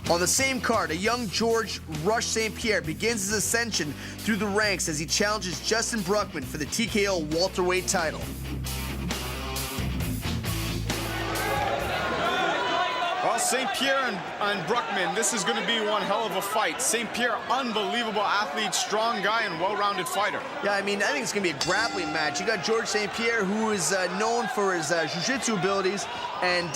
On the same card, a young George Rush St-Pierre begins his ascension through the ranks as he challenges Justin Bruckmann for the TKO welterweight title. Well, St-Pierre and Bruckmann, this is going to be one hell of a fight. St-Pierre, unbelievable athlete, strong guy, and well-rounded fighter. Yeah, I mean, I think it's going to be a grappling match. You got George St-Pierre, who is known for his jiu-jitsu abilities, and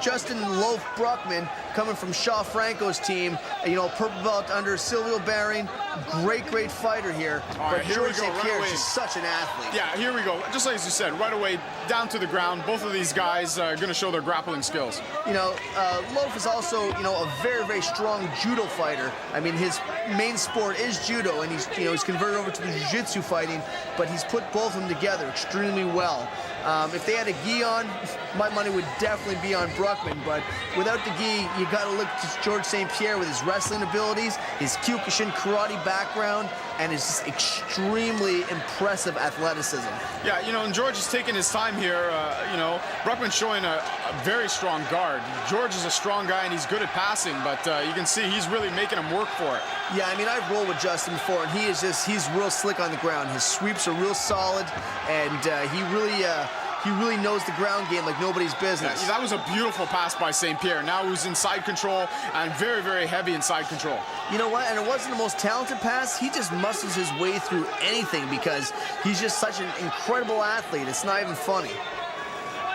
Justin Loaf Bruckmann, coming from Shaw Franco's team, you know, purple belt under Silvio Baring. Great fighter here. All right, but here George we go, St-Pierre right is just such an athlete. Yeah, here we go. Just like you said, right away, down to the ground. Both of these guys are going to show their grappling skills. You know, Loaf is also, you know, a very strong judo fighter. I mean, his main sport is judo, and he's converted over to the jiu-jitsu fighting, but he's put both of them together extremely well. If they had a gi on, my money would definitely be on Bruckmann, but without the gi, you got to look to George St-Pierre with his wrestling abilities, his Kyokushin karate background, and his just extremely impressive athleticism. Yeah, you know, and George is taking his time here. You know, Bruckmann's showing a very strong guard. George is a strong guy, and he's good at passing, but you can see he's really making him work for it. Yeah, I mean, I've rolled with Justin before, and he's real slick on the ground. His sweeps are real solid, and he really knows the ground game like nobody's business. Yeah, that was a beautiful pass by St-Pierre. Now he's in side control, and very heavy in side control. You know what? And it wasn't the most talented pass. He just muscles his way through anything because he's just such an incredible athlete. It's not even funny.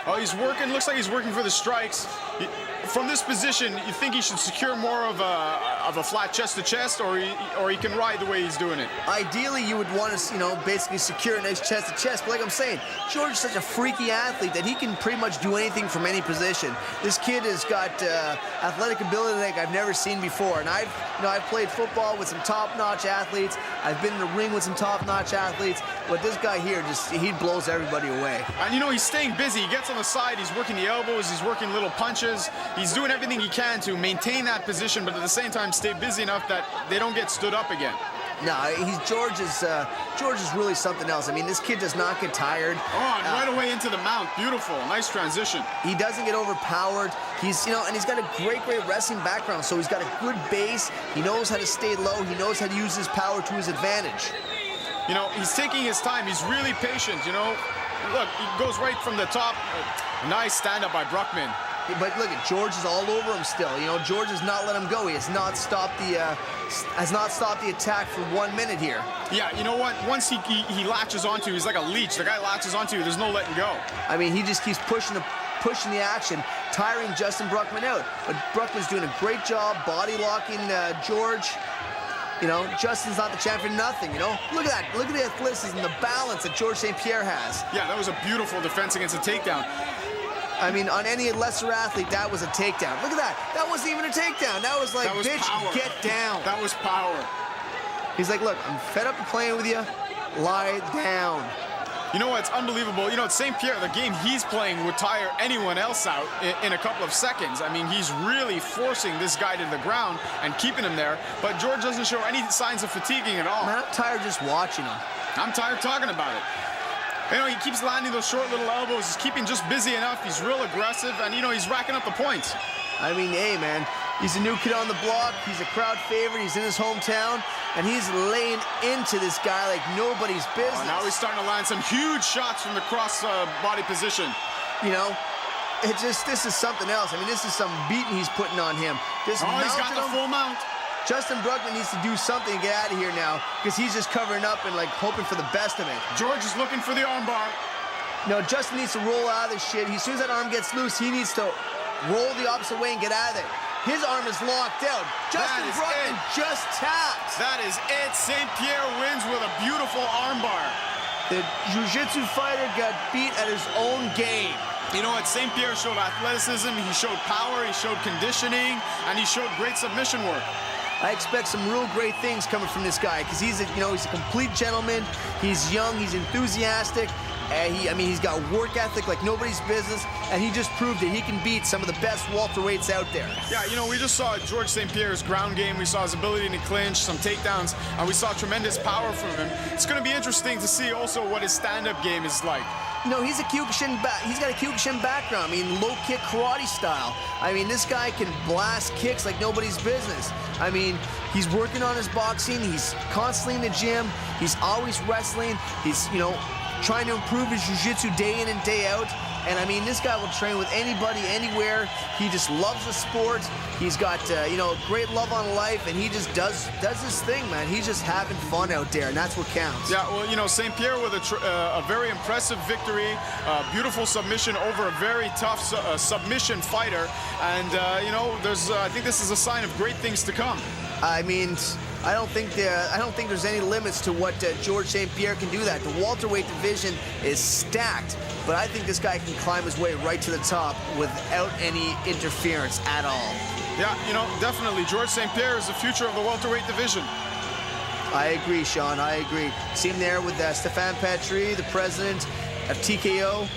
Oh, he's working. Looks like he's working for the strikes. From this position, you think he should secure more of a flat chest to chest, or he can ride the way he's doing it? Ideally, you would want to, you know, basically secure a nice chest to chest. But like I'm saying, George is such a freaky athlete that he can pretty much do anything from any position. This kid has got athletic ability like I've never seen before. And I've played football with some top-notch athletes. I've been in the ring with some top-notch athletes. But this guy here, he blows everybody away. And you know, he's staying busy. He gets on the side, he's working the elbows, he's working little punches. He's doing everything he can to maintain that position, but at the same time stay busy enough that they don't get stood up again. No, George is really something else. I mean, this kid does not get tired. Oh, and right away into the mount. Beautiful. Nice transition. He doesn't get overpowered. He's, you know, and he's got a great wrestling background, so he's got a good base. He knows how to stay low. He knows how to use his power to his advantage. You know, he's taking his time. He's really patient, you know. Look, he goes right from the top. Nice stand-up by Bruckmann. But look, George is all over him still. You know, George has not let him go. He has not stopped the attack for 1 minute here. Yeah, you know what? Once he latches onto you, he's like a leech. The guy latches onto you. There's no letting go. I mean, he just keeps pushing the action, tiring Justin Bruckmann out. But Bruckmann's doing a great job body locking George. You know, Justin's not the champ for nothing, you know? Look at that. Look at the athleticism, the balance that George St-Pierre has. Yeah, that was a beautiful defense against a takedown. I mean, on any lesser athlete, that was a takedown. Look at that. That wasn't even a takedown. That was like, bitch, power. Get down. That was power. He's like, look, I'm fed up of playing with you. Lie down. You know what? It's unbelievable. You know, at St-Pierre, the game he's playing would tire anyone else out in a couple of seconds. I mean, he's really forcing this guy to the ground and keeping him there. But George doesn't show any signs of fatiguing at all. Man, I'm tired just watching him. I'm tired talking about it. You know, he keeps landing those short little elbows. He's keeping just busy enough. He's real aggressive, and, you know, he's racking up the points. I mean, hey, man, he's a new kid on the block. He's a crowd favorite. He's in his hometown, and he's laying into this guy like nobody's business. Oh, now he's starting to land some huge shots from the cross body position. You know, this is something else. I mean, this is some beating he's putting on him. He's got the full mount. Justin Bruckmann needs to do something to get out of here now because he's just covering up and, like, hoping for the best of it. George is looking for the armbar. No, Justin needs to roll out of this shit. As soon as that arm gets loose, he needs to roll the opposite way and get out of there. His arm is locked out. Justin Bruckmann just tapped. That is it. St-Pierre wins with a beautiful armbar. The jiu-jitsu fighter got beat at his own game. You know what? St-Pierre showed athleticism, he showed power, he showed conditioning, and he showed great submission work. I expect some real great things coming from this guy because he's a complete gentleman. He's young, he's enthusiastic, I mean, he's got work ethic like nobody's business, and he just proved that he can beat some of the best welterweights out there. Yeah, you know, we just saw George St-Pierre's ground game. We saw his ability to clinch, some takedowns, and we saw tremendous power from him. It's going to be interesting to see also what his stand-up game is like. You know, he's got a Kyokushin background. I mean, low kick karate style. I mean, this guy can blast kicks like nobody's business. I mean, he's working on his boxing. He's constantly in the gym. He's always wrestling. He's, you know, trying to improve his jiu-jitsu day in and day out. And I mean, this guy will train with anybody, anywhere. He just loves the sport. He's got, you know, great love on life, and he just does his thing, man. He's just having fun out there, and that's what counts. Yeah, well, you know, St-Pierre with a very impressive victory, beautiful submission over a very tough submission fighter, and you know, I think this is a sign of great things to come. I mean, I don't think there's any limits to what George St-Pierre can do. That the welterweight division is stacked, but I think this guy can climb his way right to the top without any interference at all. Yeah, you know, definitely. George St-Pierre is the future of the welterweight division. I agree, Sean. I agree. See him there with Stefan Patry, the president of TKO.